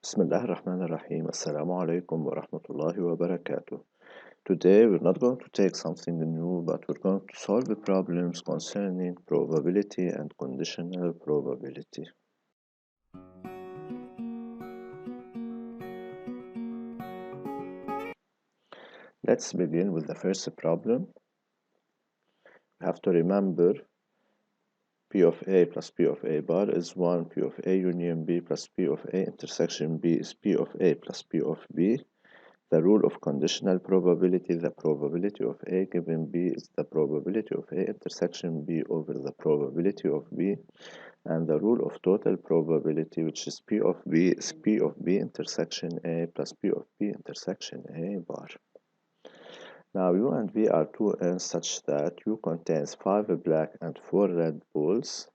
بسم الله الرحمن الرحيم. السلام عليكم ورحمة الله وبركاته. Today we're not going to take something new, but we're going to solve the problems concerning probability and conditional probability. Let's begin with the first problem. We have to remember P of A plus P of A bar is 1, P of A union B plus P of A intersection B is P of A plus P of B. The rule of conditional probability, the probability of A given B is the probability of A intersection B over the probability of B, and the rule of total probability, which is P of B, is P of B intersection A plus P of B intersection A bar. Now U and V are two ends such that U contains 5 black and 4 red balls.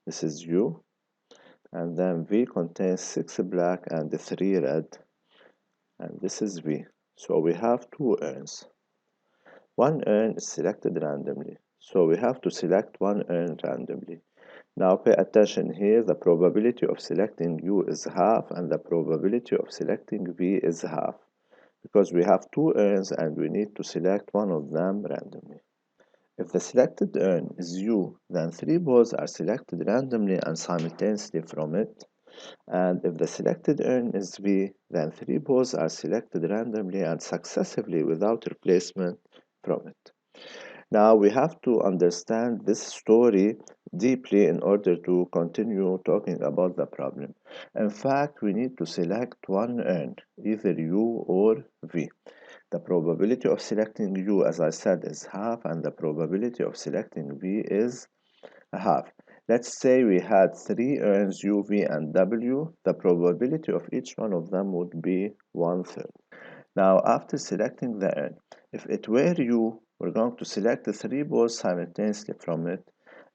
This is U. And then V contains 6 black and 3 red. And this is V. So we have two urns. One urn is selected randomly. So we have to select one urn randomly. Now pay attention here. The probability of selecting U is half and the probability of selecting V is half, because we have two urns and we need to select one of them randomly. If the selected urn is U, then 3 balls are selected randomly and simultaneously from it. And if the selected urn is V, then 3 balls are selected randomly and successively without replacement from it. Now we have to understand this story deeply in order to continue talking about the problem. In fact, we need to select one urn, either U or V. The probability of selecting U, as I said, is half, and the probability of selecting V is half. Let's say we had 3 urns U, V, and W. The probability of each one of them would be 1/3. Now, after selecting the urn, if it were U, we're going to select the 3 balls simultaneously from it.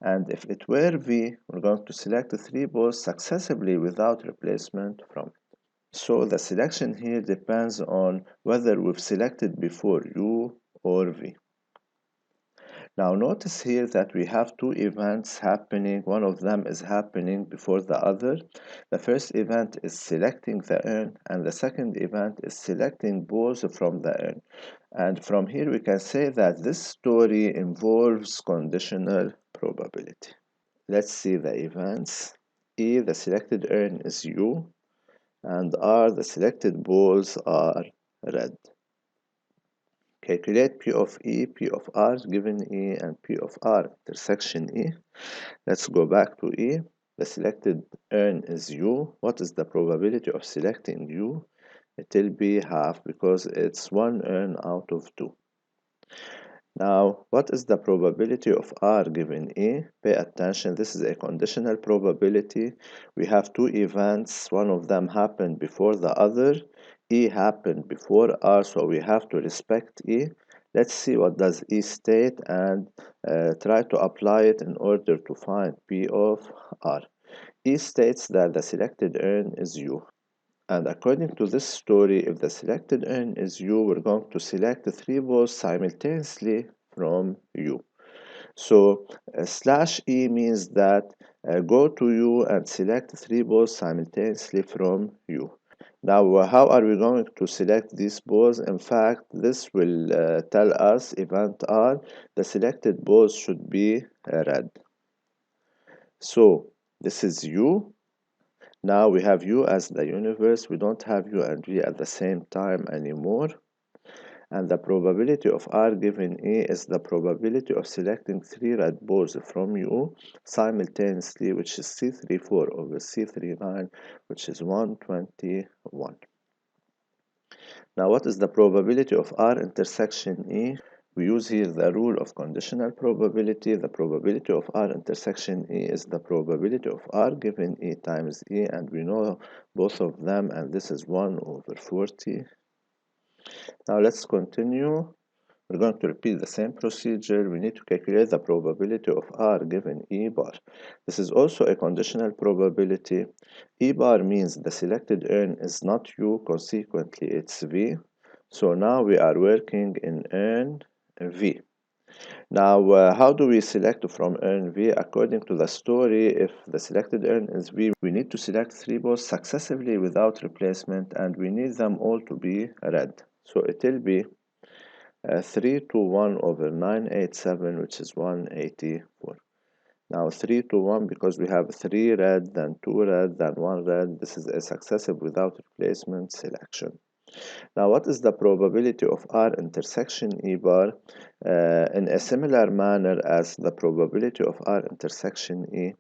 And if it were V, we're going to select the 3 balls successively without replacement from it. So the selection here depends on whether we've selected before U or V. Now notice here that we have two events happening. One of them is happening before the other. The first event is selecting the urn, and the second event is selecting balls from the urn. And from here we can say that this story involves conditional probability. Let's see the events. E, the selected urn is U, and R, the selected balls are red. Calculate P of E, P of R given E, and P of R intersection E. Let's go back to E. The selected urn is U. What is the probability of selecting U? It will be half because it's one urn out of 2. Now, what is the probability of R given E? Pay attention, this is a conditional probability. We have two events, one of them happened before the other. E happened before R, so we have to respect E. Let's see what does E state and try to apply it in order to find P of R. E states that the selected urn is U. And according to this story, if the selected urn is U, we're going to select the 3 balls simultaneously from U. So /E means that go to U and select 3 balls simultaneously from U. Now, how are we going to select these balls? In fact, this will tell us event R, the selected balls should be red. So this is U. Now we have U as the universe. We don't have U and V at the same time anymore. And the probability of R given E is the probability of selecting 3 red balls from U simultaneously, which is C34 over C39, which is 121. Now, what is the probability of R intersection E? We use here the rule of conditional probability. The probability of R intersection E is the probability of R given E times E, and we know both of them, and this is 1 over 40. Now let's continue. We're going to repeat the same procedure. We need to calculate the probability of R given E bar. This is also a conditional probability. E bar means the selected urn is not U, consequently it's V. So now we are working in urn V. Now, how do we select from earn V? According to the story, if the selected earn is V, we need to select three balls successively without replacement, and we need them all to be red. So it will be 3 to 1 over 987, which is 184. Now 3 to 1, because we have 3 red, then 2 red, then 1 red. This is a successive without replacement selection. Now, what is the probability of R intersection E bar? In a similar manner as the probability of R intersection E,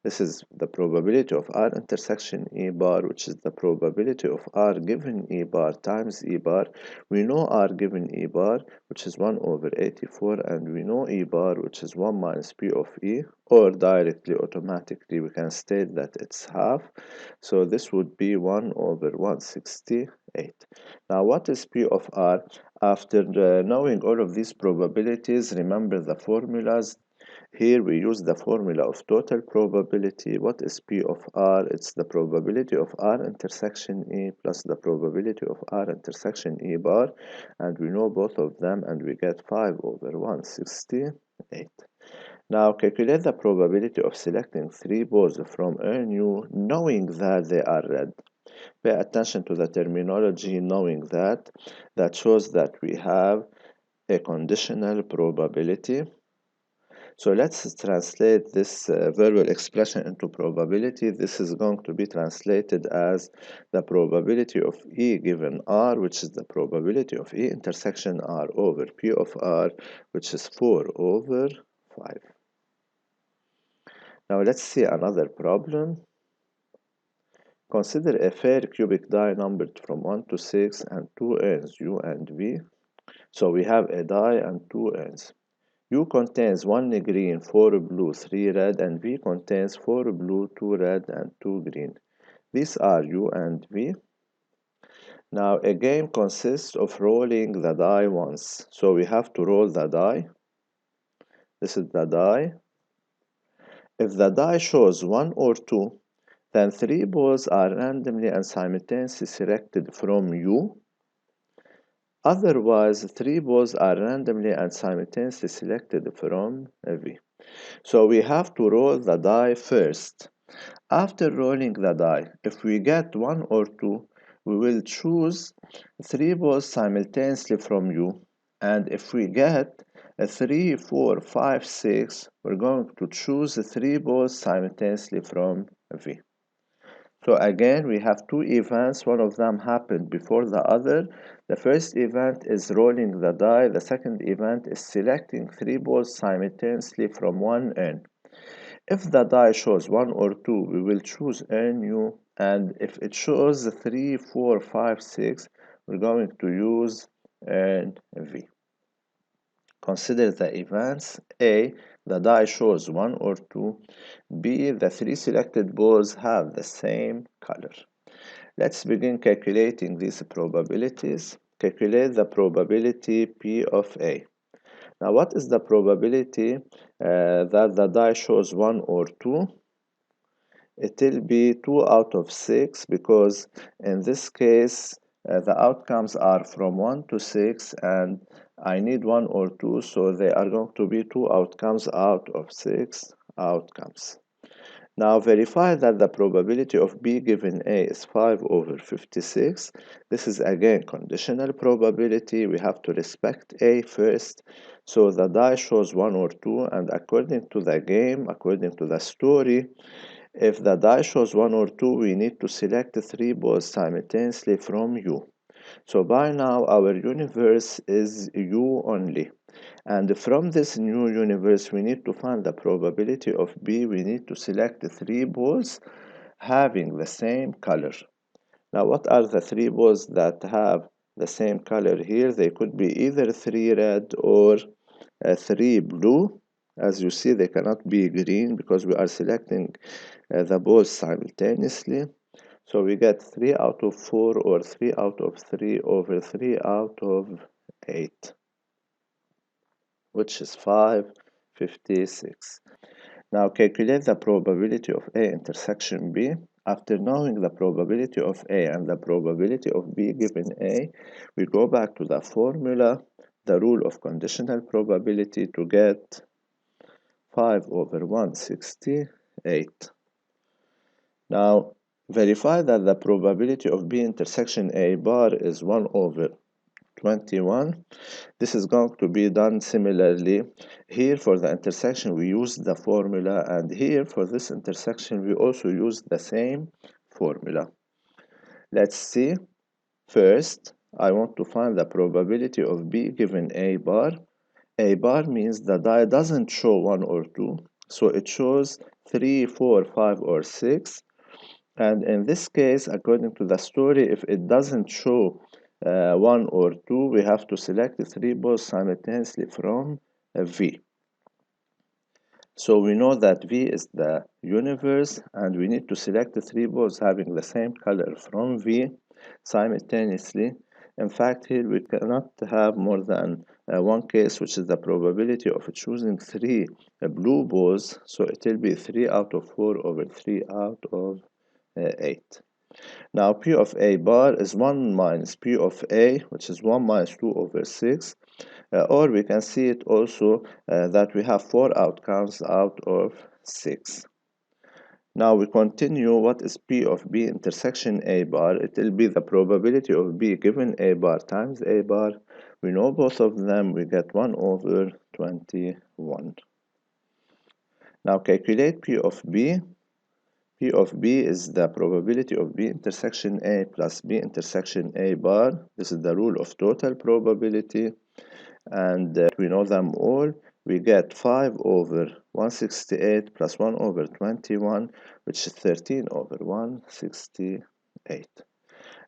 this is the probability of R intersection E bar, which is the probability of R given E bar times E bar. We know R given E bar, which is 1 over 84, and we know E bar, which is 1 minus P of E, or directly, automatically, we can state that it's half. So this would be 1 over 168. Now, what is P of R? After knowing all of these probabilities, remember the formulas. Here we use the formula of total probability. What is P of R? It's the probability of R intersection E plus the probability of R intersection E bar. And we know both of them, and we get 5 over 168. Now calculate the probability of selecting 3 balls from NU knowing that they are red. Pay attention to the terminology, knowing that shows that we have a conditional probability. So let's translate this verbal expression into probability. This is going to be translated as the probability of E given R, which is the probability of E intersection R over P of R, which is 4 over 5. Now let's see another problem. Consider a fair cubic die numbered from 1 to 6 and two ends U and V. So we have a die and two ends. U contains 1 green, 4 blue, 3 red, and V contains 4 blue, 2 red, and 2 green. These are U and V. Now a game consists of rolling the die once. So we have to roll the die. This is the die. If the die shows 1 or 2, then 3 balls are randomly and simultaneously selected from U. Otherwise, 3 balls are randomly and simultaneously selected from V. So we have to roll the die first. After rolling the die, if we get 1 or 2, we will choose 3 balls simultaneously from U. And if we get a 3, 4, 5, 6, we're going to choose 3 balls simultaneously from V. So again, we have two events. One of them happened before the other. The first event is rolling the die. The second event is selecting 3 balls simultaneously from one end. If the die shows 1 or 2, we will choose NU. And if it shows 3, 4, 5, 6, we're going to use NV. Consider the events. A, the die shows 1 or 2. B, the 3 selected balls have the same color. Let's begin calculating these probabilities. Calculate the probability P of A. Now, what is the probability that the die shows 1 or 2? It will be 2 out of 6, because in this case, the outcomes are from 1 to 6, and I need 1 or 2, so they are going to be 2 outcomes out of 6 outcomes. Now verify that the probability of B given A is 5 over 56. This is again conditional probability. We have to respect A first. So the die shows 1 or 2, and according to the game, according to the story, if the die shows 1 or 2, we need to select 3 balls simultaneously from U. So by now our universe is U only. And from this new universe, we need to find the probability of B. We need to select 3 balls having the same color. Now, what are the 3 balls that have the same color here? They could be either 3 red or 3 blue. As you see, they cannot be green because we are selecting the balls simultaneously. So we get 3 out of 4 or 3 out of 3 over 3 out of 8. Which is 556. Now calculate the probability of A intersection B. After knowing the probability of A and the probability of B given A, we go back to the formula. the rule of conditional probability to get 5 over 168. Now, verify that the probability of B intersection A bar is 1 over 21. This is going to be done similarly. Here for the intersection we use the formula, and here for this intersection we also use the same formula. Let's see. First, I want to find the probability of B given A bar. A bar means the die doesn't show 1 or 2, so it shows 3, 4, 5, or 6. And in this case, according to the story, if it doesn't show 1 or 2, we have to select 3 balls simultaneously from V. So we know that V is the universe, and we need to select 3 balls having the same color from V simultaneously. In fact, here we cannot have more than one case, which is the probability of choosing 3 blue balls. So it will be 3 out of 4 over 3 out of 8. Now P of A bar is 1 minus P of A, which is 1 minus 2 over 6. Or we can see it also that we have 4 outcomes out of 6. Now we continue. What is P of B intersection A bar? It will be the probability of B given A bar times A bar. We know both of them. We get 1 over 21. Now calculate P of B. P of B is the probability of B intersection A plus B intersection A bar. This is the rule of total probability, and we know them all. We get 5 over 168 plus 1 over 21, which is 13 over 168.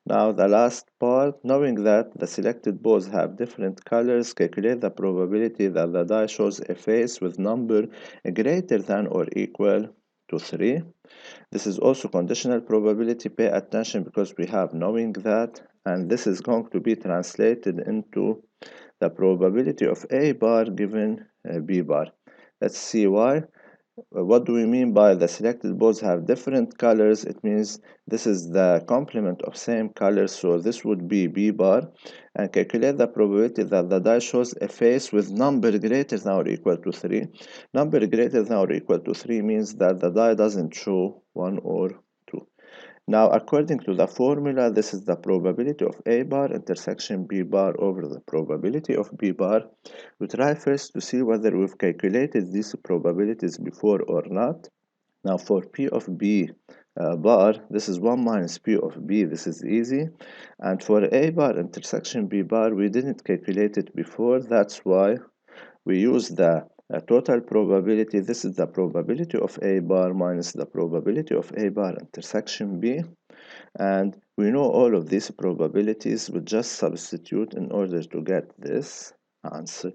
Now the last part, knowing that the selected balls have different colors, calculate the probability that the die shows a face with number greater than or equal to 3. This is also conditional probability. Pay attention because we have knowing that, and this is going to be translated into the probability of A bar given B bar. Let's see why. What do we mean by the selected balls have different colors? It means this is the complement of same color, so this would be B bar. And calculate the probability that the die shows a face with number greater than or equal to 3. Number greater than or equal to 3 means that the die doesn't show 1 or 2. Now, according to the formula, this is the probability of A bar intersection B bar over the probability of B bar. We try first to see whether we've calculated these probabilities before or not. Now, for P of B bar, this is 1 minus P of B. This is easy. And for A bar intersection B bar, we didn't calculate it before. That's why we use the total probability. This is the probability of A bar minus the probability of A bar intersection B, and we know all of these probabilities. We just substitute in order to get this answer.